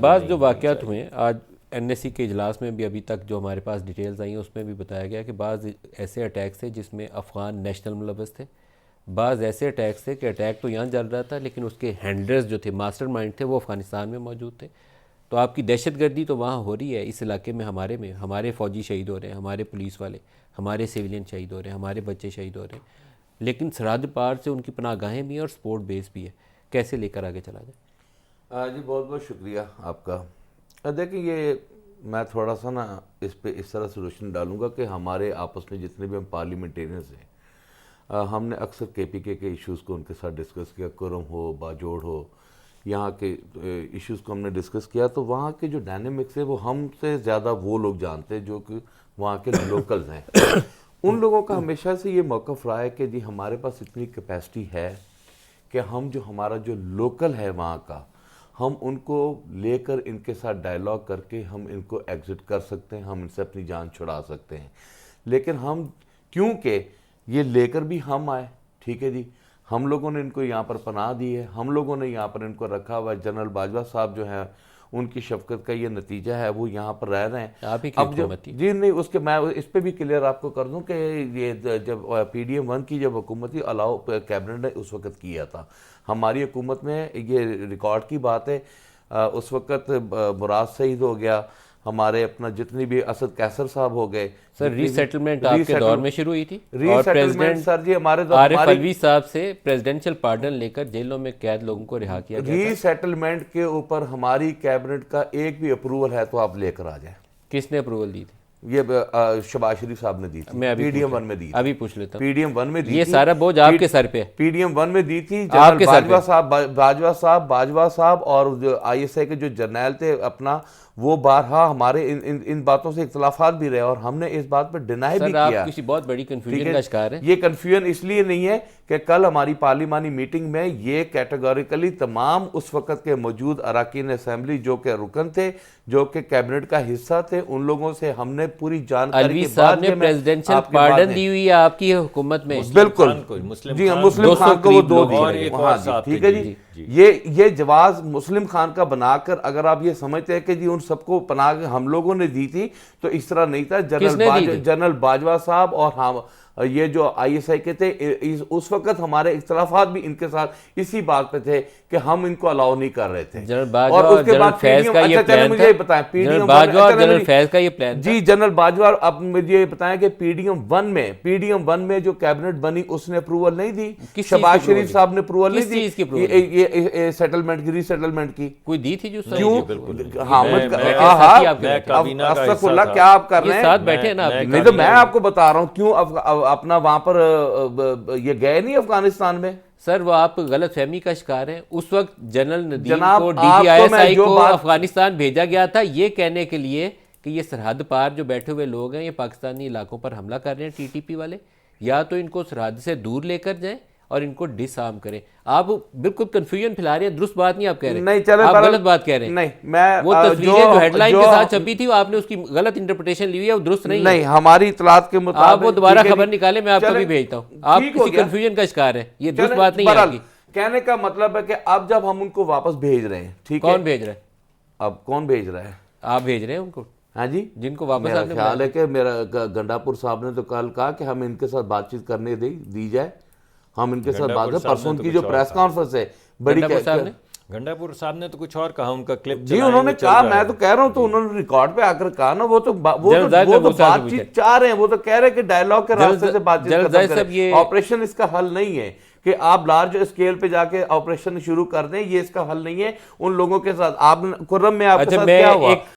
بعض جو واقعات ہوئے ہیں آج این ایس سی کے اجلاس میں بھی ابھی تک جو ہمارے پاس ڈیٹیلز آئی ہیں اس میں بھی بتایا گیا کہ بعض ایسے اٹیکس تھے جس میں افغان نیشنل ملوث تھے، بعض ایسے اٹیکس تھے کہ اٹیک تو یہاں چل رہا تھا لیکن اس کے ہینڈلرز جو تھے، ماسٹر مائنڈ تھے، وہ افغانستان میں موجود تھے۔ تو آپ کی دہشت گردی تو وہاں ہو رہی ہے، اس علاقے میں ہمارے فوجی شہید ہو رہے ہیں، ہمارے پولیس والے، ہمارے سیولین شہید ہو رہے ہیں، ہمارے بچے شہید ہو رہے ہیں، لیکن سرحد پار سے ان کی پناہ گاہیں بھی ہیں اور سپورٹ بیس بھی ہے۔ کیسے لے کر آگے چلا جائے؟ جی بہت بہت شکریہ آپ کا۔ دیکھیں یہ میں تھوڑا سا نا اس پہ اس طرح سے روشنی ڈالوں گا کہ ہمارے آپس میں جتنے بھی ہم پارلیمنٹیرینز ہیں، ہم نے اکثر کے پی کے ایشوز کو ان کے ساتھ ڈسکس کیا، کرم ہو، باجوڑ ہو، یہاں کے ایشوز کو ہم نے ڈسکس کیا، تو وہاں کے جو ڈائنامکس ہے وہ ہم سے زیادہ وہ لوگ جانتے ہیں جو کہ وہاں کے لوکلز ہیں۔ ان لوگوں کا ہمیشہ سے یہ موقف رہا ہے کہ جی ہمارے پاس اتنی کیپیسٹی ہے کہ ہم جو ہمارا جو لوکل ہے وہاں کا، ہم ان کو لے کر ان کے ساتھ ڈائیلاگ کر کے ہم ان کو ایگزٹ کر سکتے ہیں، ہم ان سے اپنی جان چھڑا سکتے ہیں۔ لیکن ہم کیونکہ یہ لے کر بھی ہم آئے، ٹھیک ہے جی، ہم لوگوں نے ان کو یہاں پر پناہ دی ہے، ہم لوگوں نے یہاں پر ان کو رکھا ہوا ہے۔ جنرل باجوہ صاحب جو ہیں ان کی شفقت کا یہ نتیجہ ہے، وہ یہاں پر رہ رہے ہیں۔ آپ ہی کی حکومت تھی۔ جی نہیں، اس کے میں اس پہ بھی کلیئر آپ کو کر دوں کہ یہ جب پی ڈی ایم 1 کی جب حکومت تھی، الاؤ کیبنٹ نے اس وقت کیا تھا۔ ہماری حکومت میں یہ ریکارڈ کی بات ہے، اس وقت مراد سعید ہو گیا، ہمارے اپنا جتنی بھی اسد کیسر صاحب ہو گئے۔ سر ری سیٹلمنٹ آپ کے دور میں شروع ہوئی تھی ری اور سیٹلمنٹ سر جی ہمارے عارف الوی صاحب سے پریزیڈنشل پارڈن لے کر جیلوں میں قید لوگوں کو رہا کیا گیا۔ ری سیٹلمنٹ کے اوپر ہماری کیبنٹ کا ایک بھی اپروول ہے تو آپ لے کر آ جائیں۔ کس نے اپروول دی تھی؟ یہ شہباز شریف صاحب نے دی تھی، پی ڈی ایم 1 میں دی تھی۔ ابھی پوچھ لیتا ہوں، پی ڈی ایم 1 میں دی تھی، یہ سارا بوجھ آپ کے سر پہ ہے۔ پی ڈی ایم 1 میں دی تھی جنرل باجوہ صاحب اور جو آئی ایس آئی کے جو جرنیل تھے اپنا، وہ بارہا ہمارے ان باتوں سے اختلافات بھی رہے اور ہم نے اس بات پہ ڈینائی بھی کیا۔ سر آپ کسی بہت بڑی کنفیوژن کا شکار ہیں۔ یہ کنفیوژن اس لیے نہیں ہے کہ کل ہماری پارلیمانی میٹنگ میں یہ کیٹیگوریکلی تمام اس وقت کے موجود اراکین اسمبلی جو کہ رکن تھے، جو کہ کیبنٹ کا حصہ تھے، ان لوگوں سے ہم نے پوری جانکاری الوی صاحب نے پریزیڈنشل پارڈن دی ہوئی ہے آپ کی حکومت میں۔ بالکل جی، مسلم خان کو وہ 2 دی، ٹھیک ہے جی۔ یہ جواز مسلم خان کا بنا کر اگر آپ یہ سمجھتے ہیں کہ جی ان سب کو پناہ ہم لوگوں نے دی تھی، تو اس طرح نہیں تھا۔ جنرل باجوہ صاحب اور یہ جو آئی ایس آئی کے تھے، اس وقت ہمارے اختلافات بھی ان کے ساتھ اسی بات پہ تھے کہ ہم ان کو الاؤ نہیں کر رہے تھے۔ اور اس کے بعد مجھے یہ بتائیں جی جنرل باجوہ، اب مجھے یہ بتائیں کہ پی ڈی ایم 1 میں جو کیبنٹ بنی اس نے اپروول نہیں دی، شہباز شریف صاف نے اپروول نہیں دی سیٹلمنٹ کی، ری سیٹلمنٹ کی کوئی دی تھی جو کیوں؟ استغفراللہ، کیا آپ کر رہے ہیں؟ ساتھ بیٹھے نا، نہیں تو میں آپ کو بتا رہا ہوں کیوں اپنا وہاں پر یہ گئے نہیں افغانستان میں۔ سر وہ آپ غلط فہمی کا شکار ہیں۔ اس وقت جنرل ندیم کو D G I S I کو افغانستان بھیجا گیا تھا یہ کہنے کے لیے کہ یہ سرحد پار جو بیٹھے ہوئے لوگ ہیں یہ پاکستانی علاقوں پر حملہ کر رہے ہیں، ٹی ٹی پی والے، یا تو ان کو سرحد سے دور لے کر جائیں اور ان کو ڈس آرم کریں۔ آپ بالکل کنفیوژن پھیلا رہے ہیں، درست بات نہیں آپ کہہ رہے ہیں، آپ غلط بات کہہ رہے ہیں۔ نہیں، میں وہ تصویریں جو ہیڈ لائن کے ساتھ چھپی تھی وہ آپ نے اس کی غلط انٹرپریٹیشن لی ہوئی ہے، وہ درست نہیں ہے۔ نہیں، ہماری اطلاعات کے مطابق آپ وہ دوبارہ خبر نکالیں، میں آپ کو بھی بھیجتا ہوں۔ آپ کسی کنفیوژن کا شکار ہیں، یہ درست بات نہیں ہے آپ کی۔ کہنے کا مطلب ہے کہ اب جب ہم ان کو واپس بھیج رہے ہیں، ٹھیک ہے، کون بھیج رہا ہے؟ اب کون بھیج رہا ہے؟ آپ بھیج رہے ہیں ان کو؟ ہاں جی، جن کو واپس میرا خیال ہے کہ میرا گنڈاپور صاحب نے تو کل کہا کہ ہم ان کے ساتھ بات چیت کرنے دی جائے، ہم ان کے ساتھ بات کریں۔ پرسوں کی جو پریس کانفرنس ہے بڑی، گنڈاپور صاحب نے تو کچھ اور کہا، ان کا کلپ جی انہوں نے کہا، میں تو کہہ رہا ہوں، تو انہوں نے ریکارڈ پہ آ کر کہا نا، وہ تو بات چیت چاہ رہے ہیں، وہ تو کہہ رہے ہیں کہ ڈائیلاگ کے راستے سے بات چیت ختم کریں۔ آپریشن اس کا حل نہیں ہے کہ آپ لارج اسکیل پہ جا کے آپریشن شروع کر دیں، یہ اس کا حل نہیں ہے۔ ان لوگوں کے ساتھ آپ کرم میں آپ کے ساتھ کیا ہوا؟